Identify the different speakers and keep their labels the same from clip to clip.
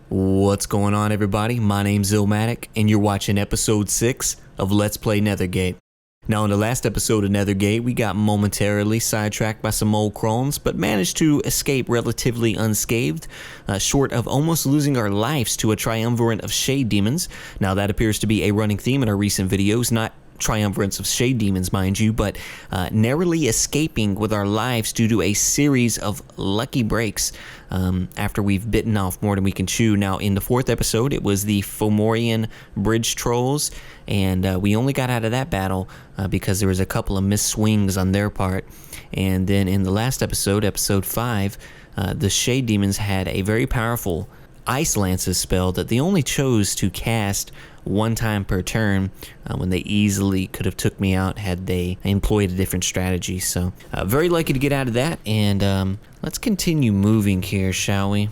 Speaker 1: What's going on, everybody? My name's Illmatic, and you're watching episode 6 of Let's Play Nethergate. Now, in the last episode of Nethergate, we got momentarily sidetracked by some old crones, but managed to escape relatively unscathed, short of almost losing our lives to a triumvirate of shade demons. Now, that appears to be a running theme in our recent videos, not triumvirates of shade demons, mind you, but narrowly escaping with our lives due to a series of lucky breaks after we've bitten off more than we can chew. Now, in the 4th episode, it was the Fomorian bridge trolls, and we only got out of that battle because there was a couple of missed swings on their part. And then in the last episode, episode 5, the shade demons had a very powerful Ice Lances spell that they only chose to cast one time per turn when they easily could have took me out had they employed a different strategy. So very lucky to get out of that, and let's continue moving here, shall we?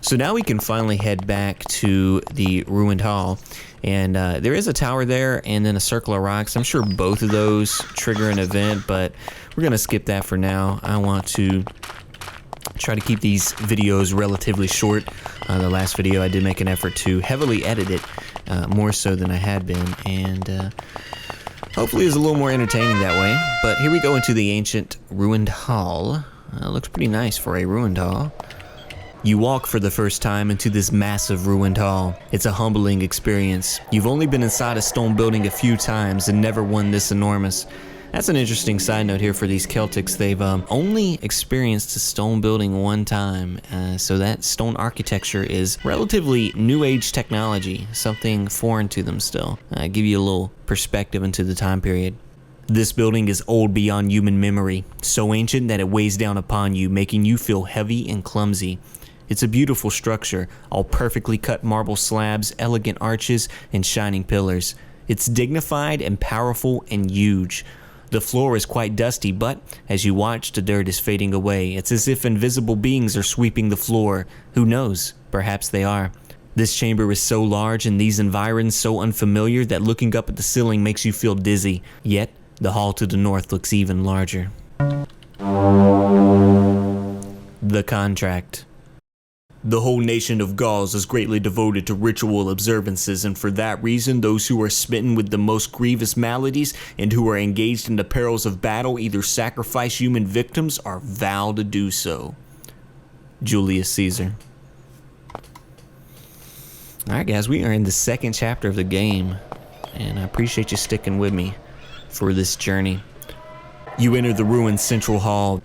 Speaker 1: So now we can finally head back to the ruined hall, and there is a tower there and then a circle of rocks. I'm sure both of those trigger an event, but we're gonna skip that for now. I want to try to keep these videos relatively short. The last video I did make an effort to heavily edit it, more so than I had been, and hopefully it was a little more entertaining that way. But here we go into the ancient ruined hall. Looks pretty nice for a ruined hall. You walk for the first time into this massive ruined hall. It's a humbling experience. You've only been inside a stone building a few times and never one this enormous. That's an interesting side note here for these Celtics. They've only experienced a stone building one time, so that stone architecture is relatively new age technology, something foreign to them still. Give you a little perspective into the time period. This building is old beyond human memory, so ancient that it weighs down upon you, making you feel heavy and clumsy. It's a beautiful structure, all perfectly cut marble slabs, elegant arches, and shining pillars. It's dignified and powerful and huge. The floor is quite dusty, but as you watch, the dirt is fading away. It's as if invisible beings are sweeping the floor. Who knows? Perhaps they are. This chamber is so large and these environs so unfamiliar that looking up at the ceiling makes you feel dizzy. Yet, the hall to the north looks even larger. The contract. The whole nation of Gauls is greatly devoted to ritual observances, and for that reason, those who are smitten with the most grievous maladies and who are engaged in the perils of battle either sacrifice human victims or vow to do so. Julius Caesar. Alright guys, we are in the 2nd chapter of the game, and I appreciate you sticking with me for this journey. You enter the ruined central hall.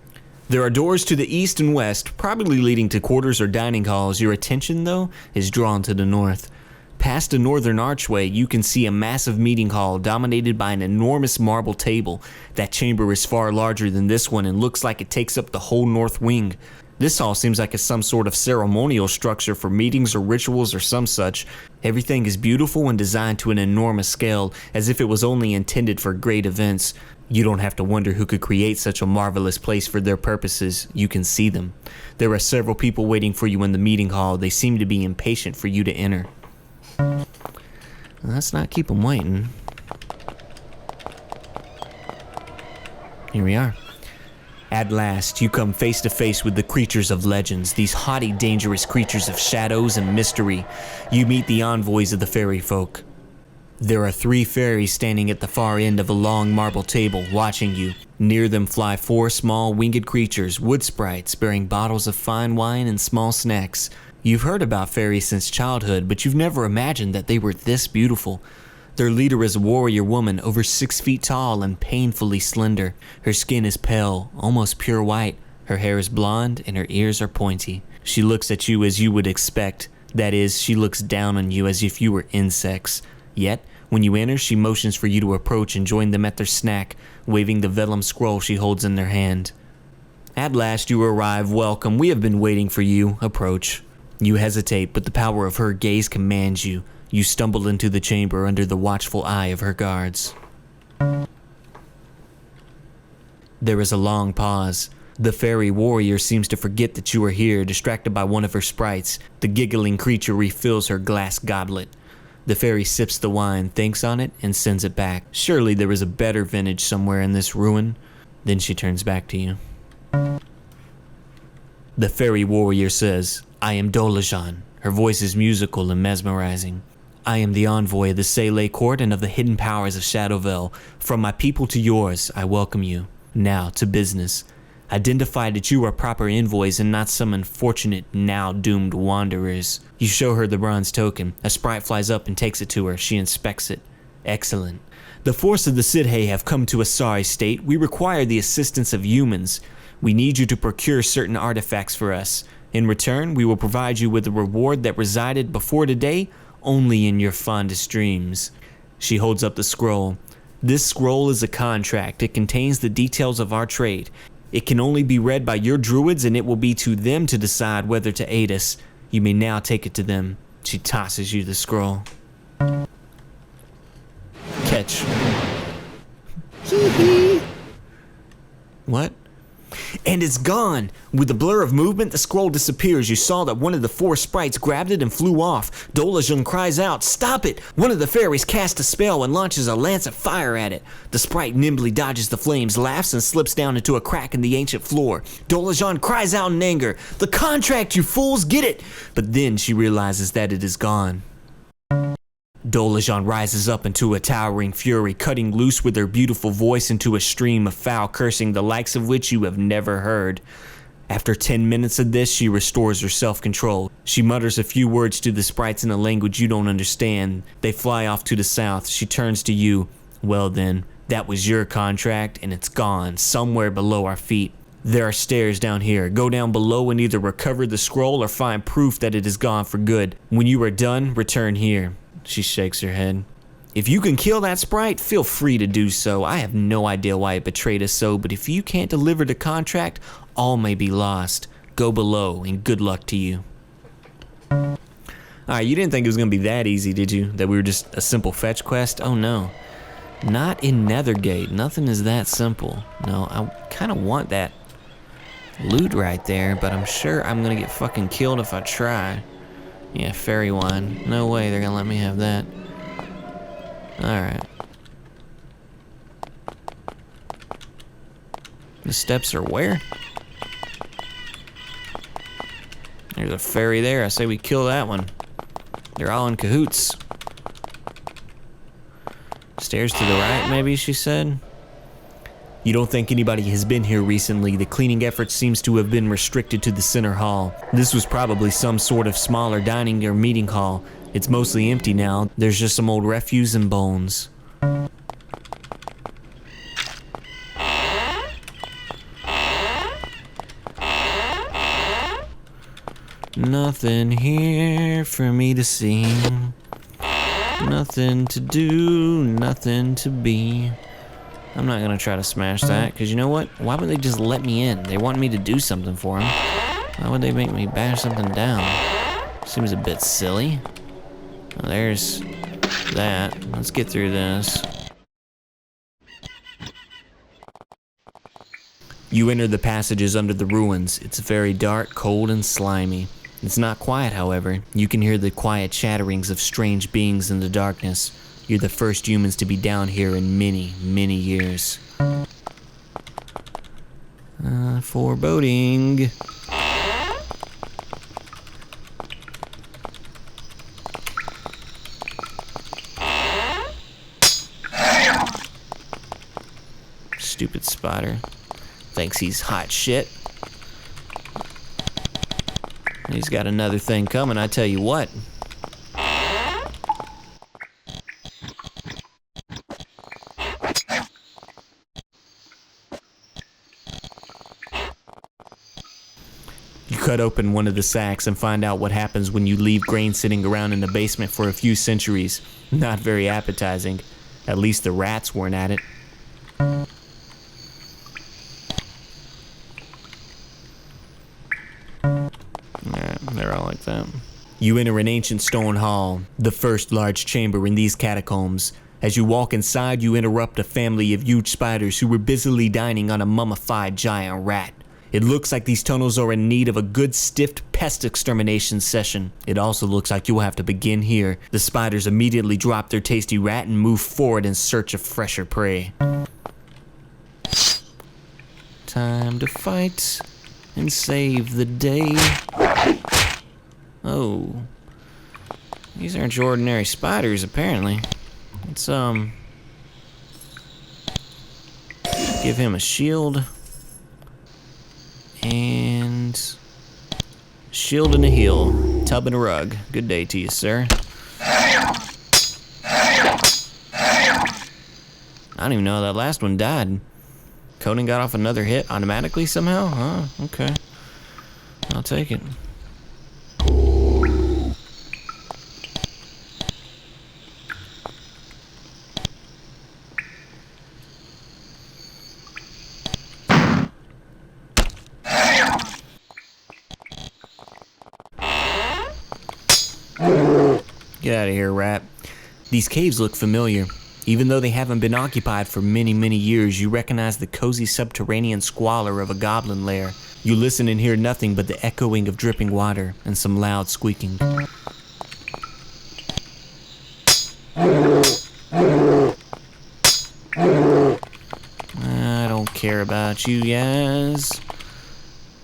Speaker 1: There are doors to the east and west, probably leading to quarters or dining halls. Your attention, though, is drawn to the north. Past the northern archway, you can see a massive meeting hall dominated by an enormous marble table. That chamber is far larger than this one and looks like it takes up the whole north wing. This hall seems like it's some sort of ceremonial structure for meetings or rituals or some such. Everything is beautiful and designed to an enormous scale, as if it was only intended for great events. You don't have to wonder who could create such a marvelous place for their purposes. You can see them. There are several people waiting for you in the meeting hall. They seem to be impatient for you to enter. Let's not keep them waiting. Here we are. At last, you come face to face with the creatures of legends, these haughty, dangerous creatures of shadows and mystery. You meet the envoys of the fairy folk. There are 3 fairies standing at the far end of a long marble table, watching you. Near them fly 4 small winged creatures, wood sprites, bearing bottles of fine wine and small snacks. You've heard about fairies since childhood, but you've never imagined that they were this beautiful. Their leader is a warrior woman, over 6 feet tall and painfully slender. Her skin is pale, almost pure white. Her hair is blonde and her ears are pointy. She looks at you as you would expect. That is, she looks down on you as if you were insects. Yet, when you enter, she motions for you to approach and join them at their snack, waving the vellum scroll she holds in their hand. At last you arrive. Welcome. We have been waiting for you. Approach. You hesitate, but the power of her gaze commands you. You stumble into the chamber under the watchful eye of her guards. There is a long pause. The fairy warrior seems to forget that you are here, distracted by one of her sprites. The giggling creature refills her glass goblet. The fairy sips the wine, thinks on it, and sends it back. Surely there is a better vintage somewhere in this ruin. Then she turns back to you. The fairy warrior says, I am Dolun. Her voice is musical and mesmerizing. I am the envoy of the Sele Court and of the hidden powers of Shadowvale. From my people to yours, I welcome you. Now, to business. Identify that you are proper envoys and not some unfortunate, now doomed wanderers. You show her the bronze token. A sprite flies up and takes it to her. She inspects it. Excellent. The force of the Sidhe have come to a sorry state. We require the assistance of humans. We need you to procure certain artifacts for us. In return, we will provide you with a reward that resided before today only in your fondest dreams. She holds up the scroll. This scroll is a contract. It contains the details of our trade. It can only be read by your druids, and it will be to them to decide whether to aid us. You may now take it to them. She tosses you the scroll. Catch. What? And it's gone! With the blur of movement, the scroll disappears. You saw that one of the 4 sprites grabbed it and flew off. Dolun cries out, Stop it! One of the fairies casts a spell and launches a lance of fire at it. The sprite nimbly dodges the flames, laughs, and slips down into a crack in the ancient floor. Dolun cries out in anger, The contract, you fools! Get it! But then she realizes that it is gone. Dolun rises up into a towering fury, cutting loose with her beautiful voice into a stream of foul cursing, the likes of which you have never heard. After 10 minutes of this, she restores her self-control. She mutters a few words to the sprites in a language you don't understand. They fly off to the south. She turns to you. Well then, that was your contract, and it's gone, somewhere below our feet. There are stairs down here. Go down below and either recover the scroll or find proof that it is gone for good. When you are done, return here. She shakes her head. If you can kill that sprite, feel free to do so. I have no idea why it betrayed us so, but if you can't deliver the contract, all may be lost. Go below, and good luck to you. Alright, you didn't think it was going to be that easy, did you? That we were just a simple fetch quest? Oh no. Not in Nethergate. Nothing is that simple. No, I kind of want that loot right there, but I'm sure I'm going to get fucking killed if I try. Yeah, fairy wine. No way they're gonna let me have that. Alright. The steps are where? There's a fairy there. I say we kill that one. They're all in cahoots. Stairs to the right, maybe, she said. You don't think anybody has been here recently. The cleaning effort seems to have been restricted to the center hall. This was probably some sort of smaller dining or meeting hall. It's mostly empty now. There's just some old refuse and bones. Nothing here for me to see. Nothing to do, nothing to be. I'm not gonna try to smash that, because you know what? Why would they just let me in? They want me to do something for them. Why would they make me bash something down? Seems a bit silly. Well, there's that. Let's get through this. You enter the passages under the ruins. It's very dark, cold, and slimy. It's not quiet, however. You can hear the quiet chatterings of strange beings in the darkness. You're the first humans to be down here in many, many years. Foreboding. Stupid spider. Thinks he's hot shit. He's got another thing coming, I tell you what. Cut open one of the sacks and find out what happens when you leave grain sitting around in the basement for a few centuries. Not very appetizing. At least the rats weren't at it. Yeah, they're all like that. You enter an ancient stone hall, the first large chamber in these catacombs. As you walk inside, you interrupt a family of huge spiders who were busily dining on a mummified giant rat. It looks like these tunnels are in need of a good stiff pest extermination session. It also looks like you will have to begin here. The spiders immediately drop their tasty rat and move forward in search of fresher prey. Time to fight. and save the day. Oh. These aren't your ordinary spiders, apparently. Let's, give him a shield. And... shield and a heal. Tub and a rug. Good day to you, sir. I don't even know how that last one died. Conan got off another hit automatically somehow? Huh, okay. I'll take it. Get out of here, rat. These caves look familiar. Even though they haven't been occupied for many, many years, you recognize the cozy subterranean squalor of a goblin lair. You listen and hear nothing but the echoing of dripping water and some loud squeaking. I don't care about you guys.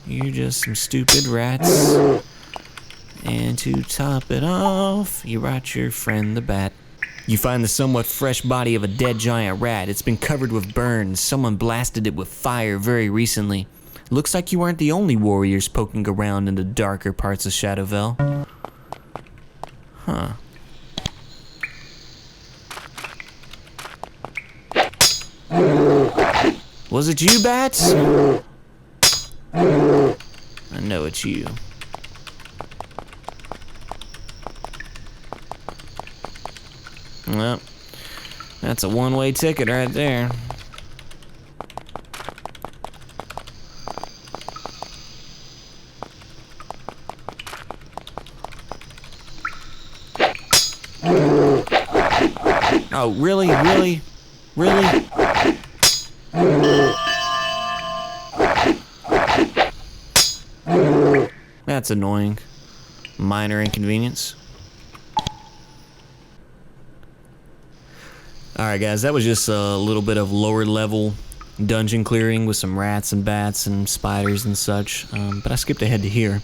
Speaker 1: You're just some stupid rats. And to top it off, you brought your friend the bat. You find the somewhat fresh body of a dead giant rat. It's been covered with burns. Someone blasted it with fire very recently. Looks like you aren't the only warriors poking around in the darker parts of Shadowvale. Huh. Was it you, bats? I know it's you. Well, that's a one-way ticket right there. Oh, really? Really? Really? That's annoying. Minor inconvenience. Alright guys, that was just a little bit of lower level dungeon clearing with some rats and bats and spiders and such, but I skipped ahead to here.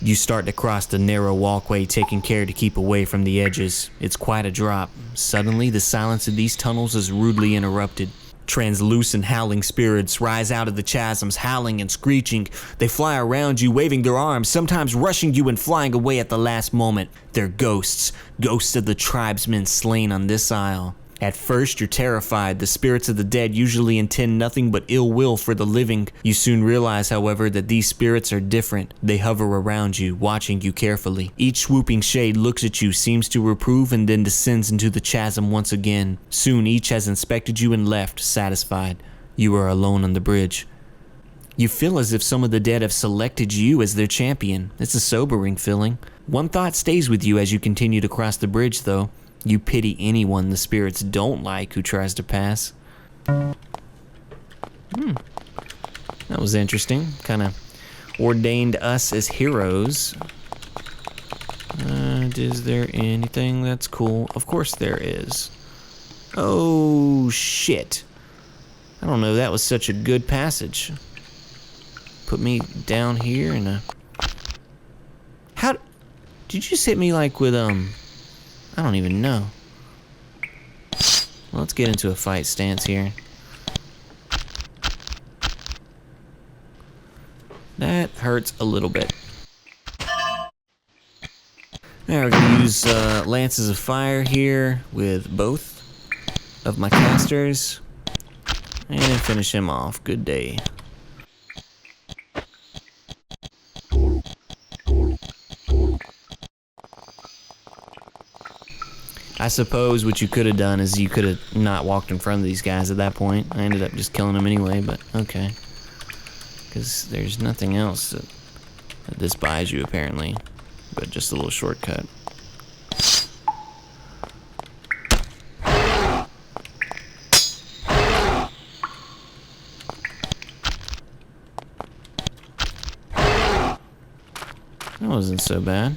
Speaker 1: You start to cross the narrow walkway, taking care to keep away from the edges. It's quite a drop. Suddenly, the silence of these tunnels is rudely interrupted. Translucent howling spirits rise out of the chasms, howling and screeching. They fly around you, waving their arms, sometimes rushing you and flying away at the last moment. They're ghosts, ghosts of the tribesmen slain on this isle. At first, you're terrified. The spirits of the dead usually intend nothing but ill will for the living. You soon realize, however, that these spirits are different. They hover around you, watching you carefully. Each swooping shade looks at you, seems to reprove, and then descends into the chasm once again. Soon, each has inspected you and left, satisfied. You are alone on the bridge. You feel as if some of the dead have selected you as their champion. It's a sobering feeling. One thought stays with you as you continue to cross the bridge, though. You pity anyone the spirits don't like who tries to pass. That was interesting. Kind of ordained us as heroes. Is there anything that's cool? Of course there is. Oh, shit. I don't know, that was such a good passage. Put me down here in a... How... Did you just hit me like with, I don't even know. Well, let's get into a fight stance here. That hurts a little bit. Now we're gonna use lances of fire here with both of my casters. And finish him off. Good day. I suppose what you could have done is you could have not walked in front of these guys at that point. I ended up just killing them anyway, but okay. Because there's nothing else that this buys you, apparently. But just a little shortcut. That wasn't so bad.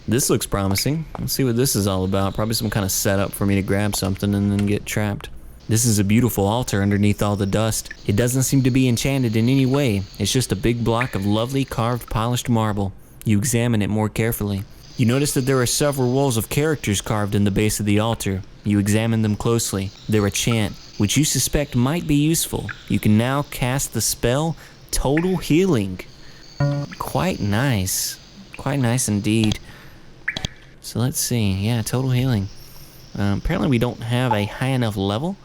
Speaker 1: This looks promising. Let's see what this is all about. Probably some kind of setup for me to grab something and then get trapped. This is a beautiful altar underneath all the dust. It doesn't seem to be enchanted in any way. It's just a big block of lovely carved polished marble. You examine it more carefully. You notice that there are several rows of characters carved in the base of the altar. You examine them closely. They're a chant, which you suspect might be useful. You can now cast the spell Total Healing. Quite nice. Quite nice indeed. So let's see. Yeah, Total Healing. Apparently we don't have a high enough level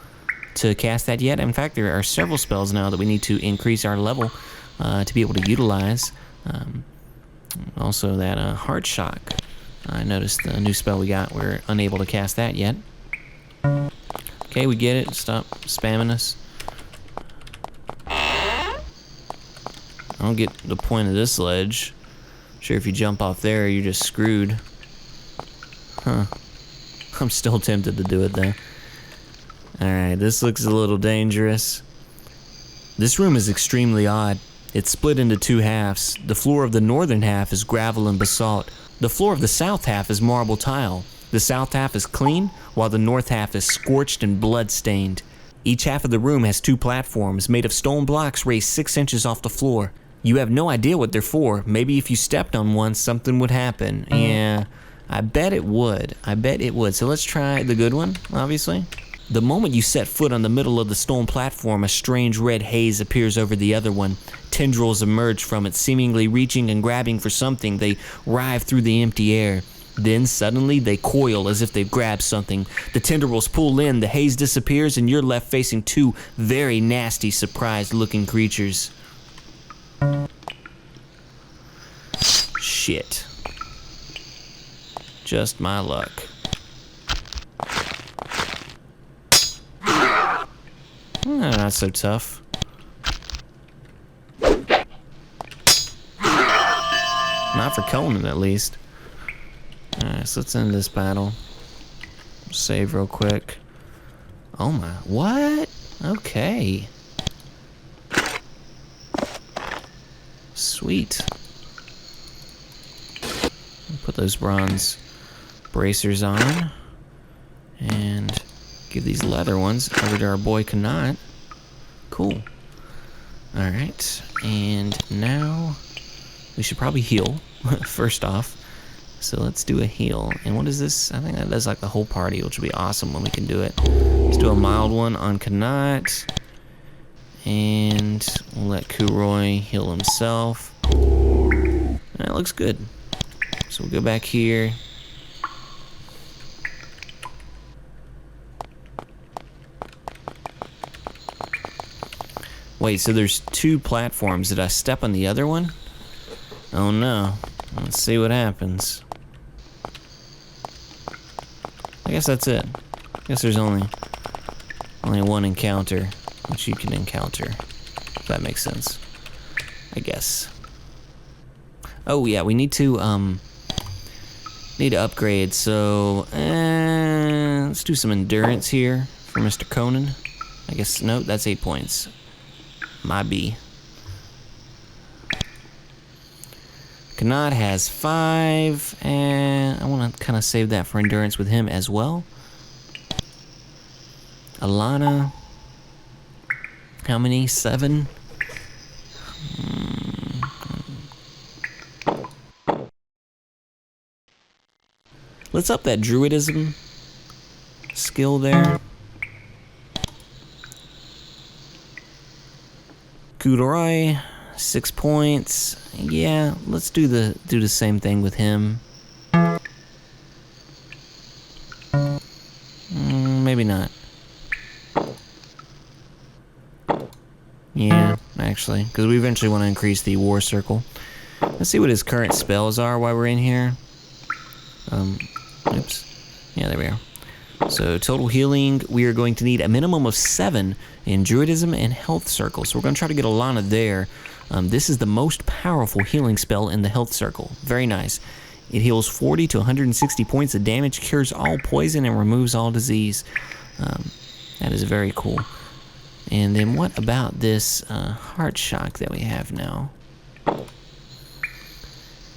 Speaker 1: to cast that yet. In fact, there are several spells now that we need to increase our level to be able to utilize. Also that Heart Shock. I noticed the new spell we got, we're unable to cast that yet. Okay, we get it. Stop spamming us. I don't get the point of this ledge. Sure, if you jump off there, you're just screwed. Huh. I'm still tempted to do it though. Alright, this looks a little dangerous. This room is extremely odd. It's split into two halves. The floor of the northern half is gravel and basalt. The floor of the south half is marble tile. The south half is clean, while the north half is scorched and blood-stained. Each half of the room has two platforms made of stone blocks raised 6 inches off the floor. You have no idea what they're for. Maybe if you stepped on one, something would happen. Yeah, I bet it would. I bet it would. So let's try the good one, obviously. The moment you set foot on the middle of the stone platform, a strange red haze appears over the other one. Tendrils emerge from it, seemingly reaching and grabbing for something. They writhe through the empty air. Then suddenly they coil as if they've grabbed something. The tendrils pull in, the haze disappears, and you're left facing two very nasty, surprised-looking creatures. Shit. Just my luck. Not so tough. Not for Conan, at least. Alright, so let's end this battle. Save real quick. Oh my, what? Okay. Sweet. Put those bronze bracers on. And give these leather ones over to our boy Kanat. Cool. Alright, and now we should probably heal, first off. So let's do a heal. And what is this? I think that does like the whole party, which will be awesome when we can do it. Let's do a mild one on Kanat. And we'll let Kuroi heal himself. That looks good. So we'll go back here. Wait, so there's two platforms. Did I step on the other one? Oh no. Let's see what happens. I guess that's it. I guess there's only one encounter which you can encounter. If that makes sense. I guess. Oh yeah, we need to upgrade, so let's do some endurance here for Mr. Conan. I guess no, that's 8 points. My B. Kanat has 5, and I want to kind of save that for endurance with him as well. Alana, how many? 7? Let's up that druidism skill there. Kuroi, 6 points. Yeah, let's do the same thing with him. Maybe not. Yeah, actually, because we eventually want to increase the war circle. Let's see what his current spells are while we're in here. Oops. Yeah, there we are. So total healing, we are going to need a minimum of 7 in druidism and health circle. So we're going to try to get Alana there. This is the most powerful healing spell in the health circle. Very nice. It heals 40 to 160 points of damage, cures all poison, and removes all disease. That is very cool. And then what about this heart shock that we have now?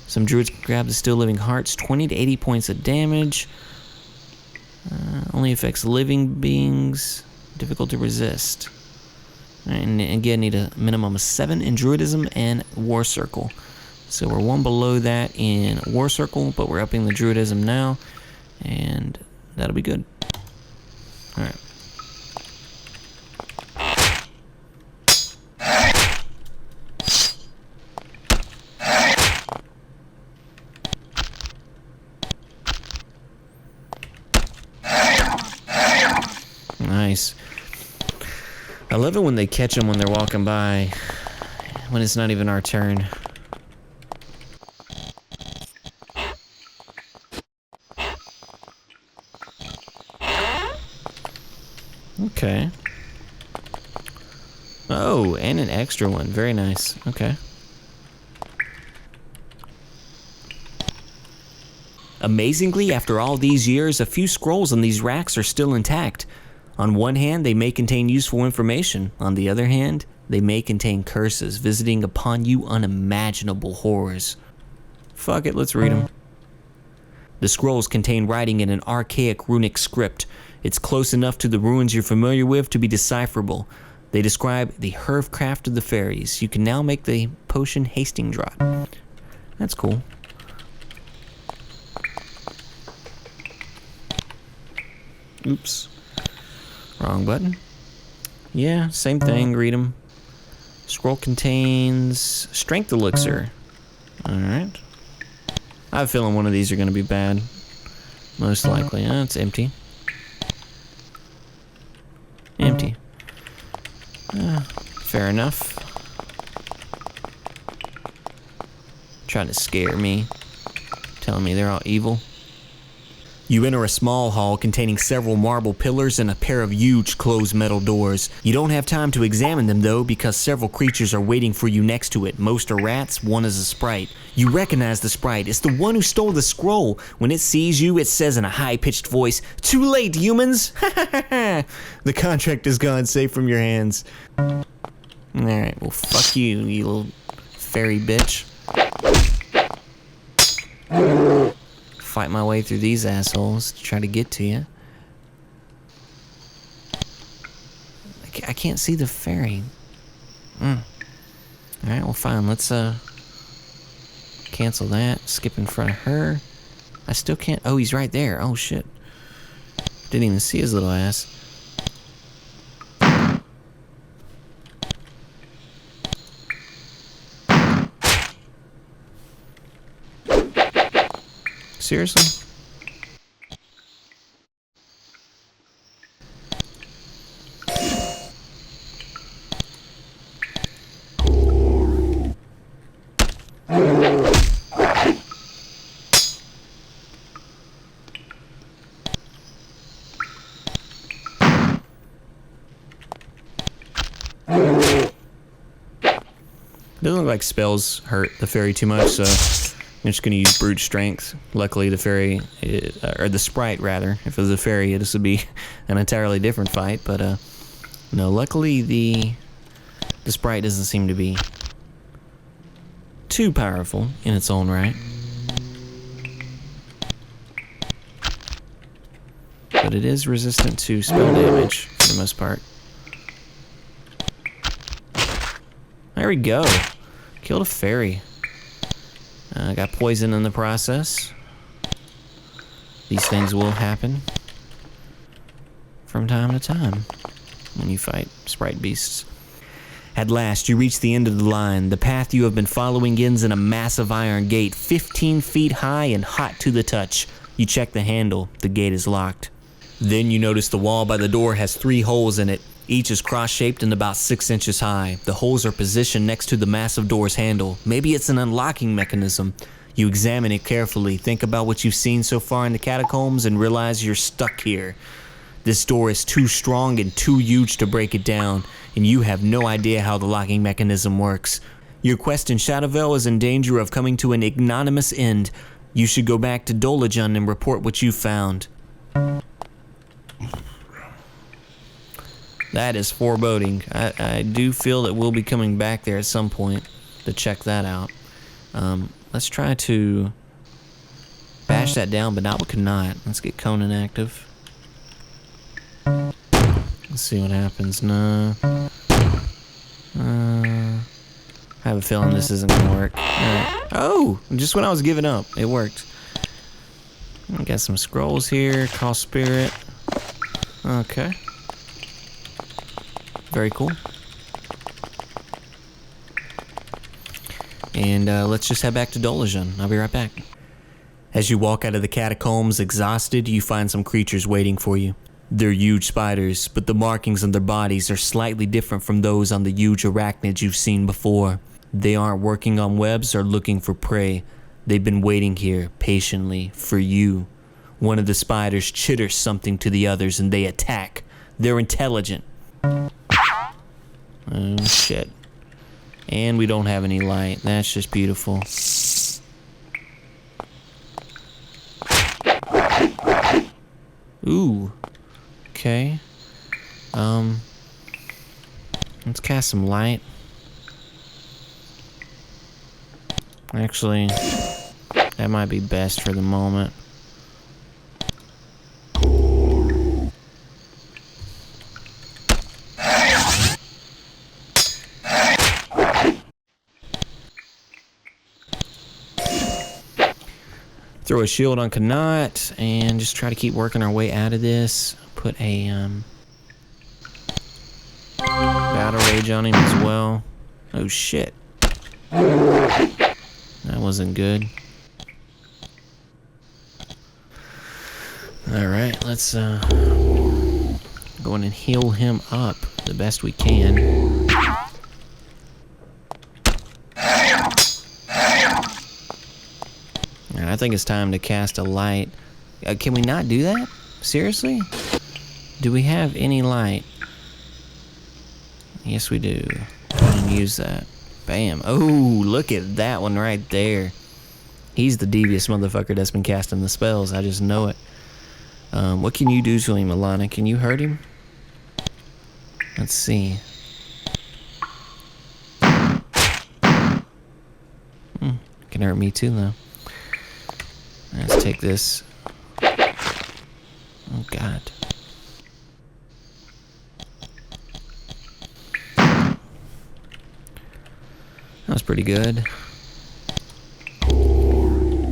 Speaker 1: Some druids grab the still living hearts, 20 to 80 points of damage. Only affects living beings. Difficult to resist. Alright, and again, need a minimum of 7 in Druidism and War Circle. So we're 1 below that in War Circle, but we're upping the Druidism now, and that'll be good. Alright. Nice. I love it when they catch them when they're walking by, when it's not even our turn. Okay. Oh, and an extra one. Very nice. Okay. Amazingly, after all these years, a few scrolls on these racks are still intact. On one hand, they may contain useful information. On the other hand, they may contain curses, visiting upon you unimaginable horrors. Fuck it, let's read them. The scrolls contain writing in an archaic runic script. It's close enough to the ruins you're familiar with to be decipherable. They describe the herfcraft of the fairies. You can now make the potion hasting draught. That's cool. Oops. Wrong button. Yeah, same thing, read them. Scroll contains strength elixir. Alright. I have a feeling one of these are going to be bad. Most likely. It's empty. Empty. Fair enough. Trying to scare me. Telling me they're all evil. You enter a small hall containing several marble pillars and a pair of huge closed metal doors. You don't have time to examine them though, because several creatures are waiting for you next to it. Most are rats, one is a sprite. You recognize the sprite. It's the one who stole the scroll. When it sees you, it says in a high-pitched voice, "Too late, humans!" The contract is gone, safe from your hands. Alright, well fuck you, you little fairy bitch. Fight my way through these assholes to try to get to you. I can't see the fairy. Alright, well fine, let's cancel that. Skip in front of her. I still can't. Oh, he's right there. Oh shit. Didn't even see his little ass. Seriously? Doesn't look like spells hurt the fairy too much, so I'm just going to use brute strength. Luckily, the fairy, or the sprite rather, if it was a fairy, this would be an entirely different fight. But no, luckily the sprite doesn't seem to be too powerful in its own right. But it is resistant to spell damage for the most part. There we go. Killed a fairy. Got poison in the process. These things will happen from time to time when you fight sprite beasts. At last, you reach the end of the line. The path you have been following ends in a massive iron gate, 15 feet high and hot to the touch. You check the handle. The gate is locked. Then you notice the wall by the door has 3 holes in it. Each is cross-shaped and about 6 inches high. The holes are positioned next to the massive door's handle. Maybe it's an unlocking mechanism. You examine it carefully, think about what you've seen so far in the catacombs, and realize you're stuck here. This door is too strong and too huge to break it down, and you have no idea how the locking mechanism works. Your quest in Shadowvale is in danger of coming to an ignominious end. You should go back to Dolun and report what you found. That is foreboding. I do feel that we'll be coming back there at some point to check that out. Let's try to bash that down, but not with Kanat. Let's get Conan active. Let's see what happens. No. I have a feeling this isn't gonna work. Alright. Oh! Just when I was giving up, it worked. I got some scrolls here. Call spirit. Okay. Very cool. And let's just head back to Dolun. I'll be right back. As you walk out of the catacombs exhausted, you find some creatures waiting for you. They're huge spiders, but the markings on their bodies are slightly different from those on the huge arachnids you've seen before. They aren't working on webs or looking for prey. They've been waiting here, patiently, for you. One of the spiders chitters something to the others and they attack. They're intelligent. Oh, shit. And we don't have any light. That's just beautiful. Ooh. Okay. Let's cast some light. Actually, that might be best for the moment. Throw a shield on Kanat and just try to keep working our way out of this. Put a battle rage on him as well. Oh shit. That wasn't good. Alright, let's go in and heal him up the best we can. I think it's time to cast a light. Can we not do that? Seriously? Do we have any light? Yes, we do. Go ahead and use that. Bam. Oh, look at that one right there. He's the devious motherfucker that's been casting the spells. I just know it. What can you do to him, Alana? Can you hurt him? Let's see. Can hurt me too, though. Let's take this. Oh, God. That was pretty good.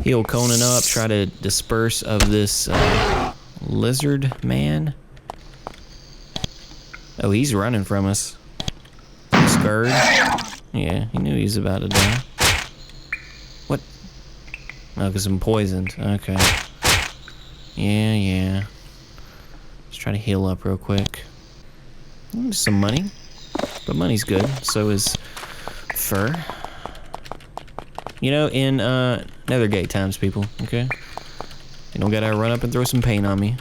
Speaker 1: Heal Conan up. Try to disperse of this lizard man. Oh, he's running from us. He's scared. Yeah, he knew he was about to die. What? Oh, because I'm poisoned. Okay. Yeah. Let's try to heal up real quick. Some money. But money's good. So is fur. You know, in Nethergate times, people, okay? You don't gotta run up and throw some paint on me.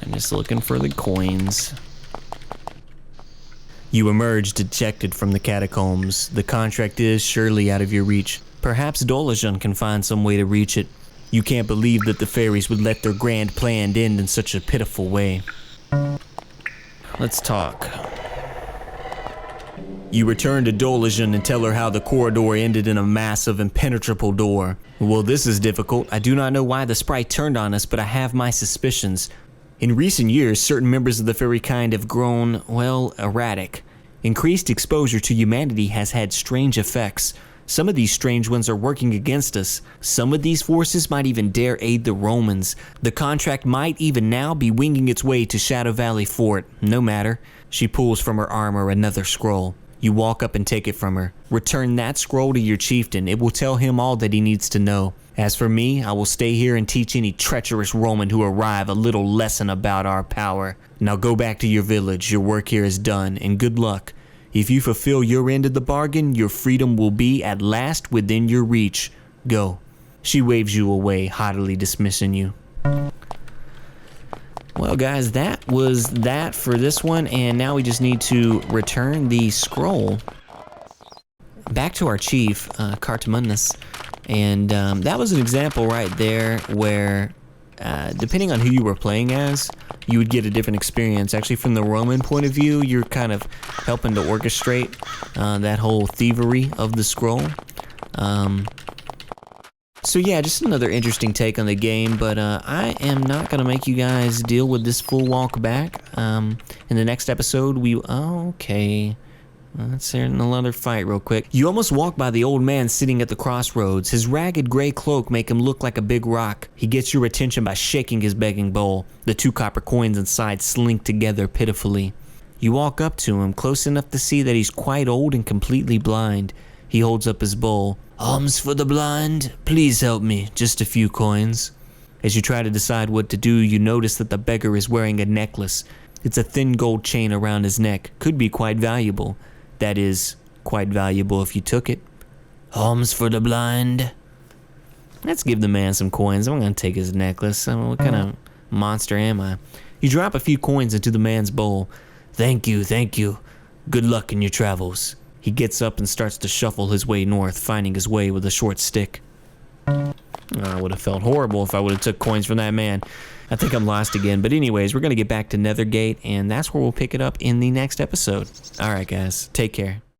Speaker 1: I'm just looking for the coins. You emerge dejected from the catacombs. The contract is surely out of your reach. Perhaps Dolun can find some way to reach it. You can't believe that the fairies would let their grand plan end in such a pitiful way. Let's talk. You return to Dolun and tell her how the corridor ended in a massive impenetrable door. Well, this is difficult. I do not know why the sprite turned on us, but I have my suspicions. In recent years, certain members of the fairy kind have grown, well, erratic. Increased exposure to humanity has had strange effects. Some of these strange ones are working against us. Some of these forces might even dare aid the Romans. The contract might even now be winging its way to Shadow Valley Fort. No matter. She pulls from her armor another scroll. You walk up and take it from her. Return that scroll to your chieftain. It will tell him all that he needs to know. As for me, I will stay here and teach any treacherous Roman who arrive a little lesson about our power. Now go back to your village. Your work here is done, and good luck. If you fulfill your end of the bargain, your freedom will be at last within your reach. Go. She waves you away, haughtily dismissing you. Well, guys, that was that for this one, and now we just need to return the scroll back to our chief, Cartamunus. And that was an example right there where, depending on who you were playing as, you would get a different experience. Actually, from the Roman point of view, you're kind of helping to orchestrate that whole thievery of the scroll. So yeah, just another interesting take on the game, but I am not gonna make you guys deal with this full walk back. In the next episode, okay. Let's hear another fight real quick. You almost walk by the old man sitting at the crossroads. His ragged gray cloak make him look like a big rock. He gets your attention by shaking his begging bowl. The 2 copper coins inside slink together pitifully. You walk up to him, close enough to see that he's quite old and completely blind. He holds up his bowl. Alms for the blind? Please help me, just a few coins. As you try to decide what to do, you notice that the beggar is wearing a necklace. It's a thin gold chain around his neck. Could be quite valuable. That is, quite valuable if you took it. Alms for the blind? Let's give the man some coins. I'm gonna take his necklace. I mean, what kind of monster am I? You drop a few coins into the man's bowl. Thank you, thank you. Good luck in your travels. He gets up and starts to shuffle his way north, finding his way with a short stick. I would have felt horrible if I would have took coins from that man. I think I'm lost again, but anyways, we're gonna get back to Nethergate, and that's where we'll pick it up in the next episode. Alright guys, take care.